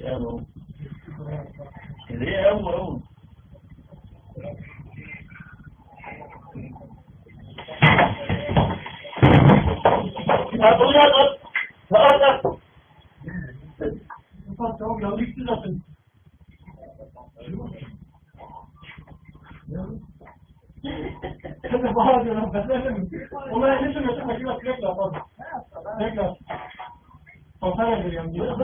Ano? Hindi, ewan mo. Ulan! Ulan! Tamam, yandı gitti zaten. Sen de bana diyorum, ben de mi? Ona elini sürüyorsun, makine sürekli yapalım. Tekrar. Pazar edeceğim diyor.